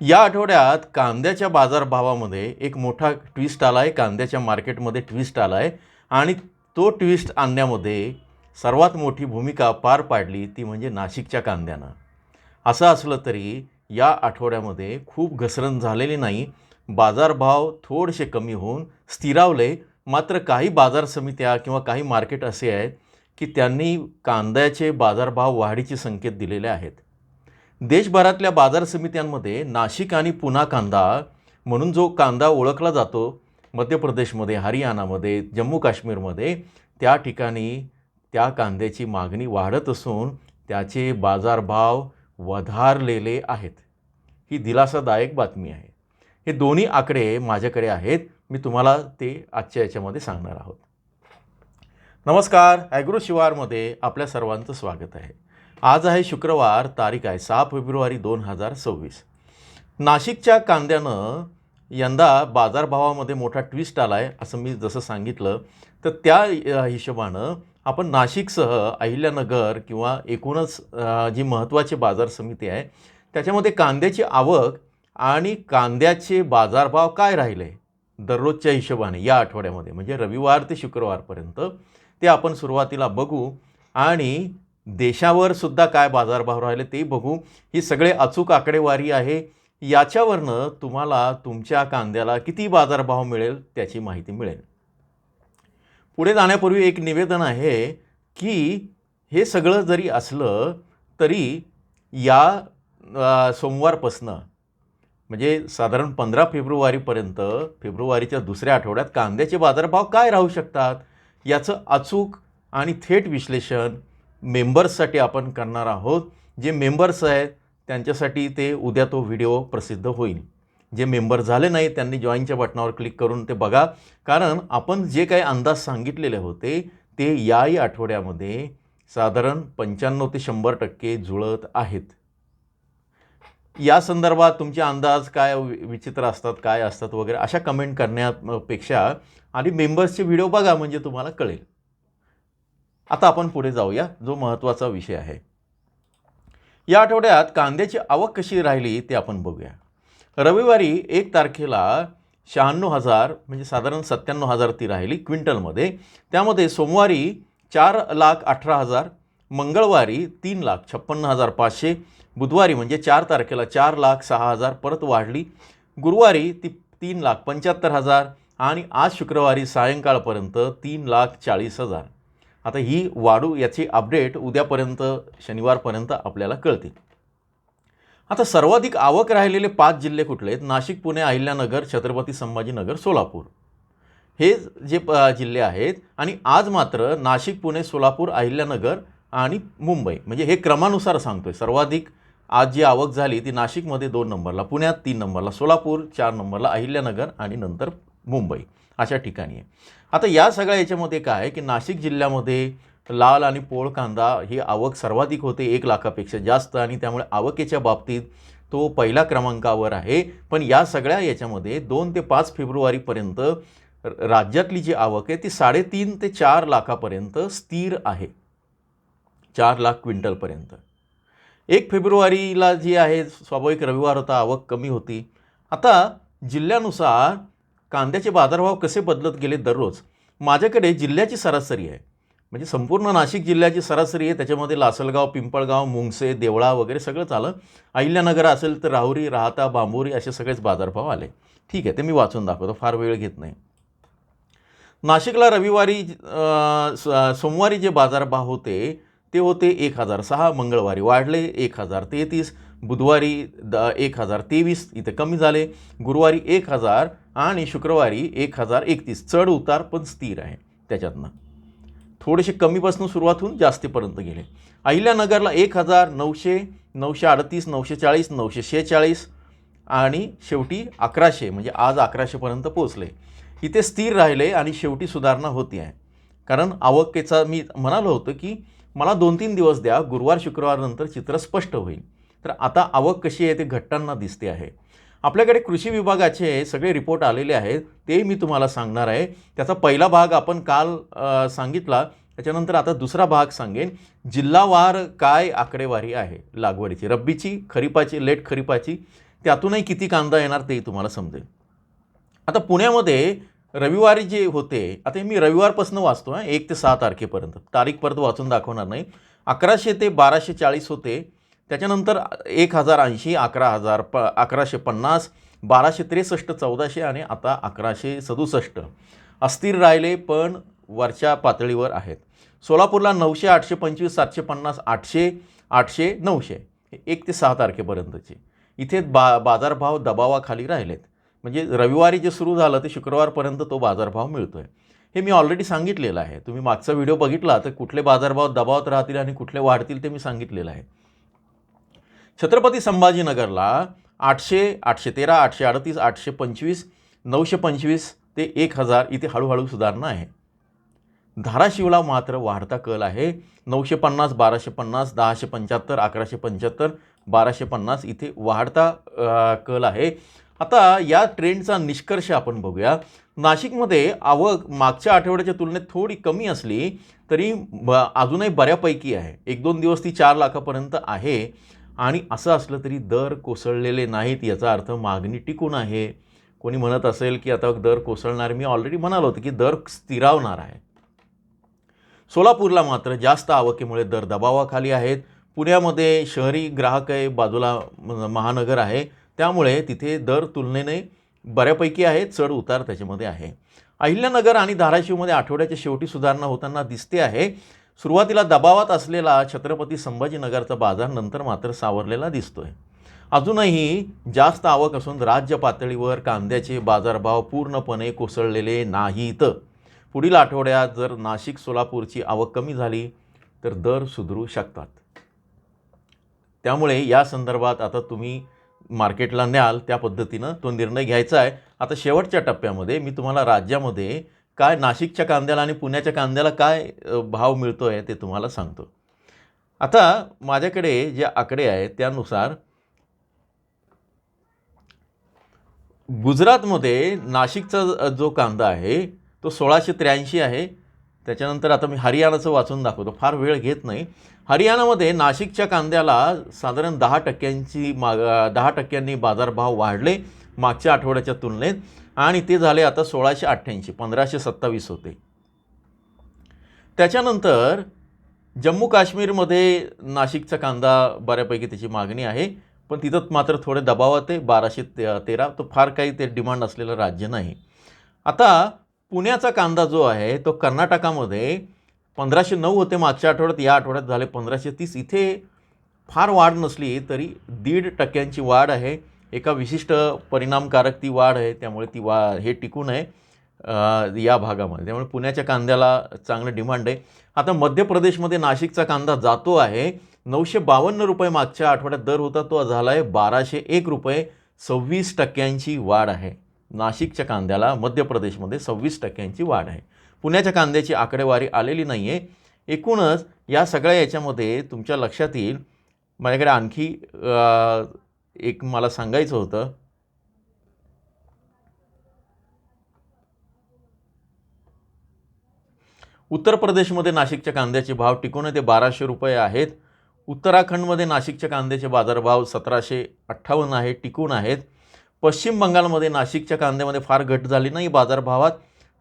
या आठवड्यात कांद्याच्या बाजारभावामध्ये एक मोठा ट्विस्ट आला आहे. कांद्याच्या मार्केटमध्ये ट्विस्ट आला आहे आणि तो ट्विस्ट आणण्यामध्ये सर्वात मोठी भूमिका पार पाडली ती म्हणजे नाशिकच्या कांद्यानं. असं असलं तरी या आठवड्यामध्ये खूप घसरण झालेली नाही. बाजारभाव थोडेसे कमी होऊन स्थिरावले. मात्र काही बाजार समित्या किंवा काही मार्केट असे आहेत की त्यांनी कांद्याचे बाजारभाव वाढीचे संकेत दिलेले आहेत. देशभरातल्या बाजार समित्यांमध्ये नाशिक आणि पुणा कांदा म्हणून जो कांदा ओळखला जातो, मध्य प्रदेशमध्ये, हरियाणामध्ये, जम्मू काश्मीरमध्ये, त्या ठिकाणी त्या कांद्याची मागणी वाढत असून त्याचे बाजारभाव वधारलेले आहेत. ही दिलासादायक बातमी आहे. हे दोन्ही आकडे माझ्याकडे आहेत. मी तुम्हाला ते आजच्या याच्यामध्ये सांगणार आहोत. नमस्कार, ॲग्रो शिवारमध्ये आपल्या सर्वांचं स्वागत आहे. आज आहे शुक्रवार, तारीख आहे 6 फेब्रुवारी 2026. नाशिकच्या कांद्यानं यंदा बाजारभावामध्ये मोठा ट्विस्ट आला आहे असं मी जसं सांगितलं. तर त्या हिशोबानं आपण नाशिकसह अहिल्यानगर किंवा एकूणच जी महत्त्वाची बाजार समिती आहे त्याच्यामध्ये कांद्याची आवक आणि कांद्याचे बाजारभाव काय राहिले दररोजच्या हिशोबाने या आठवड्यामध्ये, म्हणजे रविवार ते शुक्रवारपर्यंत, ते आपण सुरुवातीला बघू आणि देशावर सुद्धा काय बाजारभाव राहिले ते बघू. ही सगळे अचूक आकडेवारी आहे. याच्यावरनं तुम्हाला तुमच्या कांद्याला किती बाजारभाव मिळेल त्याची माहिती मिळेल. पुढे जाण्यापूर्वी एक निवेदन आहे की हे सगळं जरी असलं तरी या सोमवारपासनं म्हणजे साधारण 15 फेब्रुवारीपर्यंत, फेब्रुवारीच्या दुसऱ्या आठवड्यात कांद्याचे बाजारभाव काय राहू शकतात याचं अचूक आणि थेट विश्लेषण मेंबर्ससाठी आपण करणार आहोत. जे मेंबर्स आहेत त्यांच्यासाठी ते उद्या तो व्हिडिओ प्रसिद्ध होईल. जे मेंबर झाले नाही त्यांनी जॉईनच्या बटनावर क्लिक करून ते बघा, कारण आपण जे काही अंदाज सांगितलेले होते ते याही आठवड्यामध्ये साधारण 95 ते 100% जुळत आहेत. या संदर्भात तुमचे अंदाज काय विचित्र असतात, काय असतात वगैरे अशा कमेंट करण्यापेक्षा आणि मेंबर्सचे व्हिडिओ बघा म्हणजे तुम्हाला कळेल. आता आपण पुढे जाऊया, जो महत्त्वाचा विषय आहे. या आठवड्यात कांद्याची आवक कशी राहिली ते आपण बघूया. रविवारी 1 तारखेला 96,000 म्हणजे साधारण 97,000 ती राहिली क्विंटलमध्ये. त्यामध्ये सोमवारी 4,18,000, मंगळवारी 3,56,500, बुधवारी म्हणजे 4 तारखेला 4,06,000 परत वाढली, गुरुवारी ती 3,75,000 आणि आज शुक्रवारी सायंकाळपर्यंत 3,40,000. आता ही वाढू याची अपडेट उद्यापर्यंत, शनिवारपर्यंत आपल्याला कळतील. आता सर्वाधिक आवक राहिलेले 5 जिल्हे कुठले आहेत? नाशिक, पुणे, अहिल्यानगर, छत्रपती संभाजीनगर, सोलापूर हे जे जिल्हे आहेत. आणि आज मात्र नाशिक, पुणे, सोलापूर, अहिल्यानगर आणि मुंबई, म्हणजे हे क्रमानुसार सांगतोय. सर्वाधिक आज जी आवक झाली ती नाशिकमध्ये 2 नंबरला, पुण्यात 3 नंबरला, सोलापूर 4 नंबरला, अहिल्यानगर आणि नंतर मुंबई अशा ठिकाणी आहे. आता या सगळ्या याच्यामध्ये काय आहे की नाशिक जिल्ह्यामध्ये लाल आणि पोळ कांदा ही आवक सर्वाधिक होते, 1 लाखापेक्षा जास्त, आणि त्यामुळे आवकेच्या बाबतीत तो पहिल्या क्रमांकावर आहे. पण या सगळ्या याच्यामध्ये 2 ते 5 फेब्रुवारीपर्यंत राज्यातली जी आवक आहे ती 3.5 ते 4 लाखापर्यंत स्थिर आहे, 4 लाख क्विंटलपर्यंत. 1 फेब्रुवारीला जी आहे, स्वाभाविक रविवार होता, आवक कमी होती. आता जिल्ह्यानुसार कांद्याचे बाजारभाव कसे बदलत गेले दररोज, माझ्याकडे जिल्ह्याची सरासरी आहे, म्हणजे संपूर्ण नाशिक जिल्ह्याची सरासरी आहे. त्याच्यामध्ये लासलगाव, पिंपळगाव, मुंगसे, देवळा वगैरे सगळंच आलं. अहिल्यानगर असेल तर राहुरी, राहाता, बांबोरी असे सगळेच बाजारभाव आले. ठीक आहे, ते मी वाचून दाखवतो, फार वेळ घेत नाही. नाशिकला रविवारी सोमवारी जे बाजारभाव होते ते होते 1,006, मंगळवारी वाढले 1,033, बुधवारी 1,023, इथे कमी झाले, गुरुवारी 1,000 आणि शुक्रवारी 1,031. चढ उतार पण स्थिर आहे. त्याच्यातनं थोडेसे कमीपासून सुरुवात होऊन जास्तीपर्यंत गेले. अहिल्यानगरला 1,900, 938, 940, 946 आणि शेवटी 1,100, म्हणजे आज 1,100पर्यंत पोचले. इथे स्थिर राहिले आणि शेवटी सुधारणा होती आहे. कारण आवकेचा मी म्हणालो होतं की मला 2-3 दिवस द्या, गुरुवार शुक्रवार नंतर चित्र स्पष्ट होईल. तर आता आवक कशी आहे ते घटताना दिसते आहे. आपल्याकडे कृषी विभागाचे सगळे रिपोर्ट आलेले आहेत, ते मी तुम्हाला सांगणार आहे. त्याचा पहिला भाग आपण काल सांगितला, त्याच्यानंतर आता दुसरा भाग सांगेन. जिल्हावार काय आकडेवारी आहे लागवडीची, रब्बीची, खरीपाची, लेट खरीपाची, त्यातूनही किती कांदा येणार ते तुम्हाला समजेल. आता पुण्यामध्ये रविवारी जे होते, आता मी रविवारपासून वाचतो 1 ते 6 तारखेपर्यंत, तारीख परत वाचून दाखवणार नाही. 1100 ते 1240 होते. त्याच्यानंतर 1080, 11,000, 1150, 1263, 1400 आणि आता 1167 अस्थिर राहिले, पण वरच्या पातळीवर आहेत. सोलापूरला 900, 825, 750, 800, 800, 900 1 ते 6 तारखेपर्यंतचे. इथे बाजारभाव दबावाखाली राहिलेत. म्हणजे रविवारी जे सुरू झालं ते शुक्रवारपर्यंत तो बाजारभाव मिळतो आहे. हे मी ऑलरेडी सांगितलेलं आहे. तुम्ही मागचा व्हिडिओ बघितला तर कुठले बाजारभाव दबावात राहतील आणि कुठले वाढतील ते मी सांगितलेलं आहे. छत्रपती संभाजीनगरला 800, 813, 838, 825, 925 ते 1000 इथे हळूहळू सुधारणा आहे. धाराशिवला मात्र वाढता कल आहे. 950, 1250, 1075, 1175, 1250 इथे वाढता कल आहे. आता या ट्रेंडचा निष्कर्ष आपण बघूया. नाशिकमध्ये आवक मागच्या आठवड्याच्या तुलनेत थोडी कमी असली तरी अजूनही बऱ्यापैकी आहे. 1-2 दिवस ती 4 लाखापर्यंत आहे. आणि असं असलं तरी दर कोसळलेले नाहीत, याचा अर्थ मागणी टिकून आहे. कोणी म्हणत असेल की आता दर कोसळणार, मी ऑलरेडी म्हणालो होतो की दर स्थिरावणार आहे. सोलापूरला मात्र जास्त आवकेमुळे दर दबावाखाली आहेत. पुण्यामध्ये शहरी ग्राहक आहे, बाजूला महानगर आहे, त्यामुळे तिथे दर तुलनेने बऱ्यापैकी आहेत, चढ उतार त्याच्यामध्ये आहे. अहिल्यानगर आणि धाराशिवमध्ये आठवड्याच्या शेवटी सुधारणा होताना दिसते आहे. सुरुवातीला दबावात असलेला छत्रपती संभाजीनगरचा बाजार नंतर मात्र सावरलेला दिसतोय. अजूनही जास्त आवक असून राज्य पातळीवर कांद्याचे बाजारभाव पूर्णपणे कोसळलेले नाहीत. पुढील आठवड्यात जर नाशिक सोलापूरची आवक कमी झाली तर दर सुधारू शकतात. त्यामुळे या संदर्भात आता तुम्ही मार्केटला न्याल त्या पद्धतीनं तो निर्णय घ्यायचा आहे. आता शेवटच्या टप्प्यामध्ये मी तुम्हाला राज्यामध्ये काय नाशिकच्या कांद्याला आणि पुण्याच्या कांद्याला काय भाव मिळतो आहे ते तुम्हाला सांगतो. आता माझ्याकडे जे आकडे आहेत त्यानुसार गुजरातमध्ये नाशिकचा जो कांदा आहे तो 1683 आहे. त्याच्यानंतर आता मी हरियाणाचं वाचून दाखवतो, फार वेळ घेत नाही. हरियाणामध्ये नाशिकच्या कांद्याला साधारण 10% बाजारभाव वाढले मागच्या आठवड्याच्या तुलनेत आणि ते झाले आता 1688, 1527 होते. त्याच्यानंतर जम्मू काश्मीरमध्ये नाशिकचा कांदा बऱ्यापैकी त्याची मागणी आहे, पण तिथं मात्र थोडे दबावात आहे, 1213. तो फार काही ते डिमांड असलेलं राज्य नाही. आता पुण्याचा कांदा जो आहे तो कर्नाटकामध्ये 1509 होते मागच्या आठवड्यात, या आठवड्यात झाले 1530. इथे फार वाढ नसली तरी 1.5% वाढ आहे. एका विशिष्ट परिणामकारक ती वाढ आहे, त्यामुळे ती हे टिकून आहे या भागामध्ये. त्यामुळे पुण्याच्या कांद्याला चांगलं डिमांड आहे. आता मध्य प्रदेशमध्ये नाशिकचा कांदा जातो आहे 952 रुपये मागच्या आठवड्यात दर होता, तो झाला आहे 1201 रुपये. 26% वाढ आहे. नाशिकच्या कांद्याला मध्य प्रदेशमध्ये 26% वाढ आहे. पुण्याच्या कांद्याची आकडेवारी आलेली नाही आहे. एकूणच या सगळ्या याच्यामध्ये तुमच्या लक्षात येईल, माझ्याकडे आणखी एक मला सांगायचं होतं. उत्तर प्रदेशमध्ये नाशिकच्या कांद्याचे भाव टिकून ते 1200 रुपये आहेत. उत्तराखंडमध्ये नाशिकच्या कांद्याचे बाजारभाव 1758 आहे, टिकून आहेत. पश्चिम बंगालमध्ये नाशिकच्या कांद्यामध्ये फार घट झाली नाही बाजारभावात,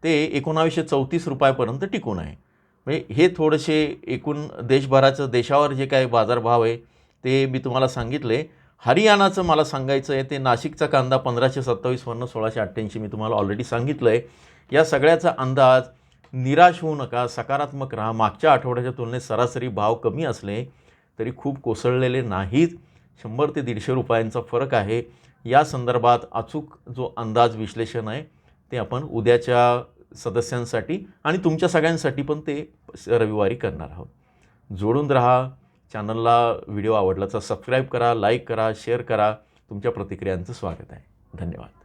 ते 1934 रुपयापर्यंत टिकून आहे. म्हणजे हे थोडेसे एकूण देशभराचं देशावर जे काही बाजारभाव आहे ते मी तुम्हाला सांगितले. हरियाणाचं मला सांगायचं आहे, ते नाशिकचा कांदा 1527 वरून 1688 मी तुम्हाला ऑलरेडी सांगितलं आहे. या सगळ्याचा अंदाज, निराश होऊ नका, सकारात्मक राहा. मागच्या आठवड्याच्या तुलनेत सरासरी भाव कमी असले तरी खूप कोसळलेले नाहीत. 100 ते 150 रुपयांचा फरक आहे. या संदर्भात अचूक जो अंदाज विश्लेषण आहे ते आपण उद्याच्या सदस्यांसाठी आणि तुमच्या सगळ्यांसाठी पण ते रविवारी करणार आहोत. जोडून राहा. चॅनलला व्हिडिओ आवडला तर सबस्क्राईब करा, लाईक करा, शेअर करा. तुमच्या प्रतिक्रियांचं स्वागत आहे. धन्यवाद.